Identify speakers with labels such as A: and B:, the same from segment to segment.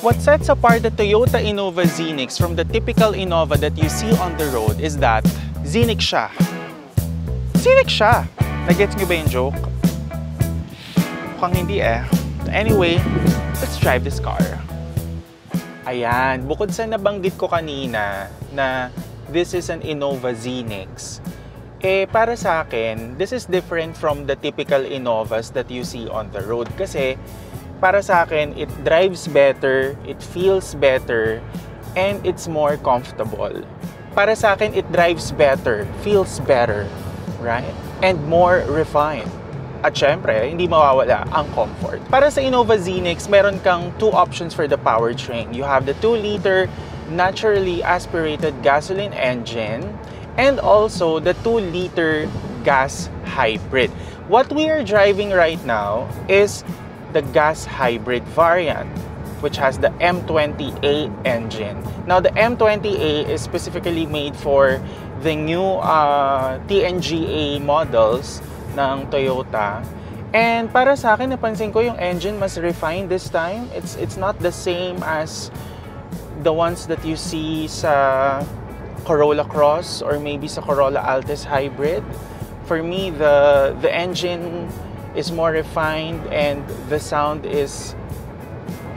A: What sets apart the Toyota Innova Zenix from the typical Innova that you see on the road is that Zenix siya. Zenix siya! Nagets nyo ba yung joke? Mukhang hindi eh. Anyway, let's drive this car. Ayan, bukod sa nabanggit ko kanina na this is an Innova Zenix, para sa akin, this is different from the typical Innovas that you see on the road. Kasi, para sa akin, it drives better, it feels better, and it's more comfortable. Para sa akin, it drives better, feels better, right? And more refined. At syempre, hindi mawawala ang comfort. Para sa Innova Zenix, meron kang two options for the powertrain. You have the 2-liter naturally aspirated gasoline engine and also the 2-liter gas hybrid. What we are driving right now is the gas hybrid variant, which has the M20A engine. Now, the M20A is specifically made for the new TNGA models ng Toyota. And para sa akin, napansin ko yung engine mas refined this time. It's not the same as the ones that you see sa Corolla Cross or maybe sa Corolla Altis Hybrid. For me, the engine is more refined and the sound is,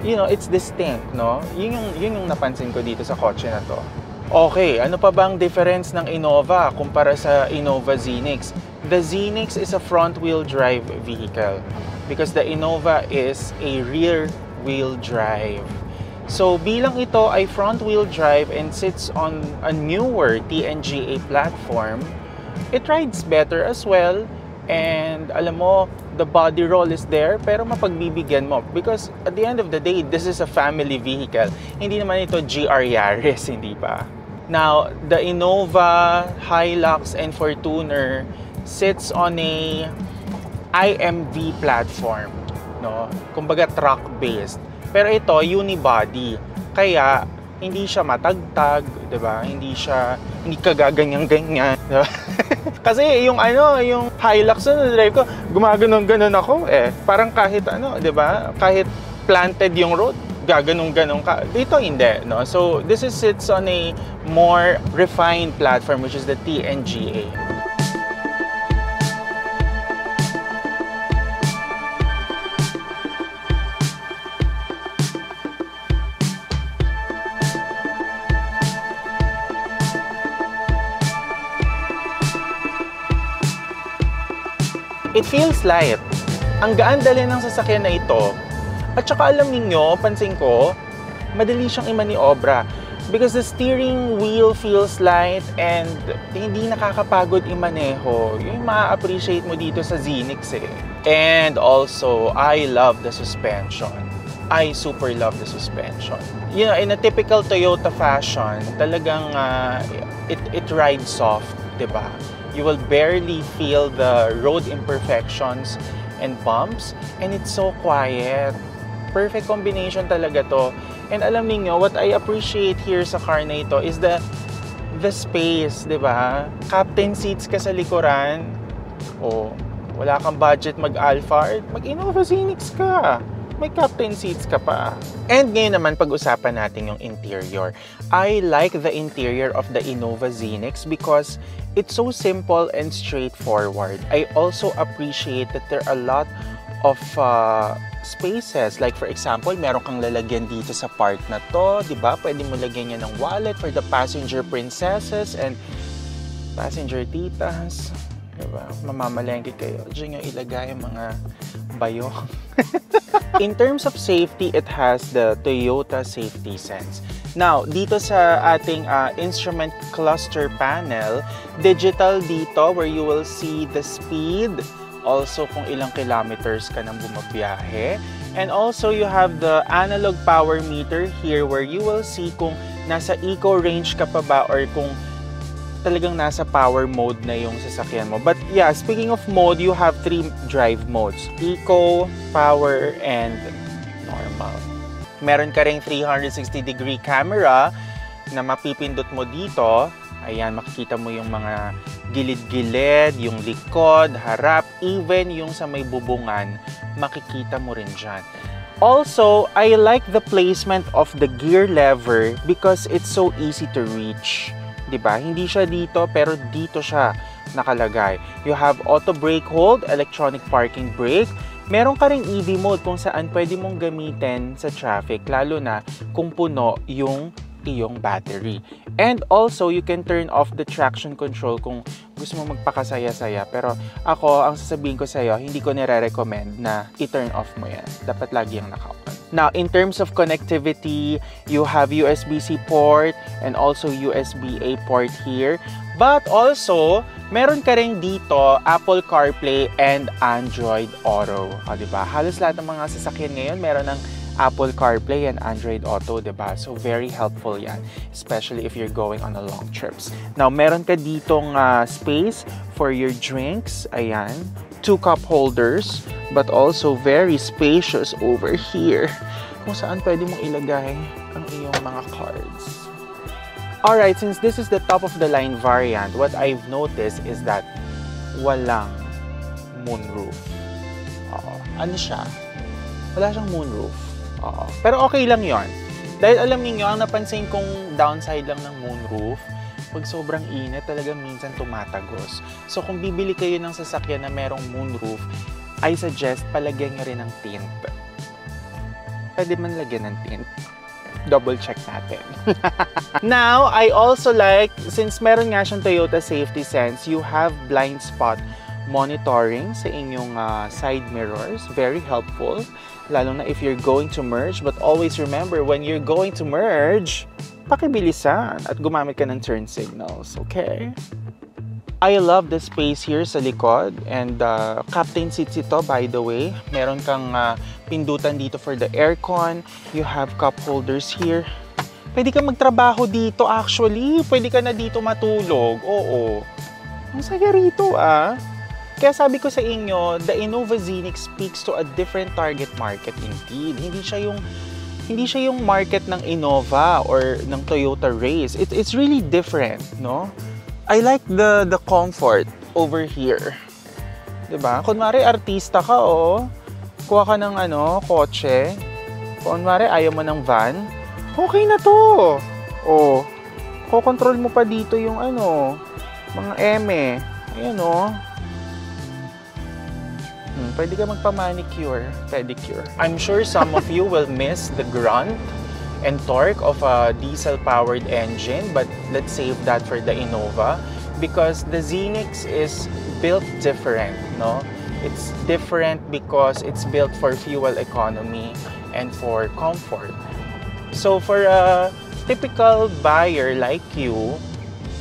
A: you know, it's distinct, no? Yun yung napansin ko dito sa kotse na to. Okay, ano pa bang difference ng Innova kumpara sa Innova Zenix? The Zenix is a front-wheel drive vehicle because the Innova is a rear-wheel drive. So bilang ito ay front-wheel drive and sits on a newer TNGA platform, it rides better as well. And alam mo, the body roll is there pero mapagbibigyan mo because at the end of the day, this is a family vehicle. Hindi naman ito GR Yaris, hindi pa. Now, the Innova, Hilux, and Fortuner sits on a IMV platform, no? Kumbaga truck-based. Pero ito, unibody. Kaya, hindi siya matagtag, 'di ba? Hindi kagaganyan-ganyan, 'di ba? Kasi yung Hilux na drive ko, gumaganon-ganon ako eh. Parang kahit 'di ba? Kahit planted yung road, gaganon-ganon ka. Dito hindi, no? So, this sits on a more refined platform which is the TNGA. It feels light. Ang gaan-dali ng sasakyan na ito. At saka alam niyo, pansin ko, madali siyang imaniobra. Because the steering wheel feels light and hindi nakakapagod imaneho. Yung ma-appreciate mo dito sa Zenix eh. And also, I love the suspension. I super love the suspension. You know, in a typical Toyota fashion, talagang it rides soft, 'di ba? You will barely feel the road imperfections and bumps, and it's so quiet. Perfect combination talaga to. And alam niyo, what I appreciate here sa car na ito is the space, 'di ba? Captain seats ka sa likuran. O wala kang budget mag-Alphard, mag-Innova Zenix ka. May captain seats ka pa. And ngayon naman pag-usapan natin yung interior. I like the interior of the Innova Zenix because it's so simple and straightforward. I also appreciate that there are a lot of spaces. Like for example, meron kang lalagyan dito sa part na to, di ba? Pwede mo lagyan yan ng wallet for the passenger princesses and passenger titas. Diba? Mamamalengke kayo. Diyan yung ilagay yung mga bayo. In terms of safety, it has the Toyota Safety Sense. Now, dito sa ating instrument cluster panel, digital dito where you will see the speed, also kung ilang kilometers ka nang bumabiyahe. And also, you have the analog power meter here where you will see kung nasa eco range ka pa ba or kung talagang nasa power mode na yung sasakyan mo. But yeah, speaking of mode, you have 3 drive modes. Eco, power, and normal. Meron ka ring 360-degree camera na mapipindot mo dito. Ayan, makikita mo yung mga gilid-gilid, yung likod, harap, even yung sa may bubungan, makikita mo rin dyan. Also, I like the placement of the gear lever because it's so easy to reach. 'Di ba? Hindi siya dito pero dito siya nakalagay. You have auto brake hold, electronic parking brake. Meron ka ring EV mode kung saan pwede mong gamitin sa traffic, lalo na kung puno yung iyong battery. And also, you can turn off the traction control kung gusto mo magpakasaya-saya. Pero ako, ang sasabihin ko sa'yo, hindi ko nire-recommend na i-turn off mo yan. Dapat lagi yung naka-on. Now, in terms of connectivity, you have USB-C port and also USB-A port here. But also, meron ka rin dito Apple CarPlay and Android Auto. O, diba? Halos lahat ng mga sasakyan ngayon meron ng Apple CarPlay and Android Auto, diba? So, very helpful yan, especially if you're going on a long trips. Now, meron ka ditong space for your drinks. Ayan. 2 cup holders, but also very spacious over here, kung saan pwede mong ilagay ang iyong mga cards. Alright, since this is the top-of-the-line variant, what I've noticed is that walang moonroof. Oo. Ano siya? Wala siyang moonroof. Oo. Pero okay lang yon. Dahil alam niyo ang napansin kong downside lang ng moonroof, pag sobrang init, talagang minsan tumatagos. So kung bibili kayo ng sasakyan na merong moonroof, I suggest palagyan nyo rin ng tint. Pwede man lagyan ng tint. Double check natin. Now, I also like, since meron nga siyang Toyota Safety Sense, you have blind spot monitoring sa inyong side mirrors. Very helpful. Lalo na if you're going to merge. But always remember, when you're going to merge, pakibilisan at gumamit ka ng turn signals. Okay? I love the space here sa likod. And captain seats ito, by the way. Meron kang pindutan dito for the aircon. You have cup holders here. Pwede ka magtrabaho dito actually. Pwede ka na dito matulog. Oo. Ang saya rito Kaya sabi ko sa inyo, the Innova Zenix speaks to a different target market indeed. Hindi siya yung market ng Innova or ng Toyota Race. It's really different, no? I like the comfort over here. 'Di ba? Kunwari artista ka kuha ka ng kotse. Kunwari ayaw mo ng van, okay na 'to. Ko-control mo pa dito yung mga eme. Ayan pwede ka magpa-manicure, pedicure. I'm sure some of you will miss the grunt and torque of a diesel-powered engine, but let's save that for the Innova because the Zenix is built different, no? It's different because it's built for fuel economy and for comfort. So for a typical buyer like you,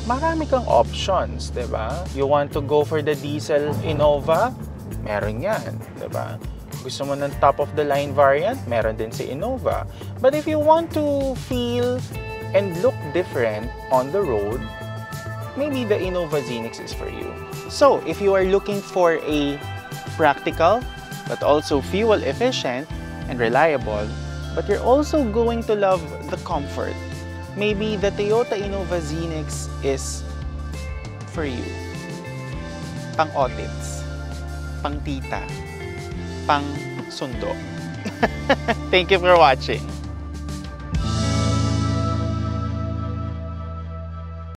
A: marami kang options, 'di ba? You want to go for the diesel Innova? Meron 'yan, 'di ba? Gusto mo ng top-of-the-line variant? Meron din si Innova. But if you want to feel and look different on the road, maybe the Innova Zenix is for you. So, if you are looking for a practical, but also fuel-efficient and reliable, but you're also going to love the comfort, maybe the Toyota Innova Zenix is for you. Pang-otits, pang-tita, pang sundo. Thank you for watching.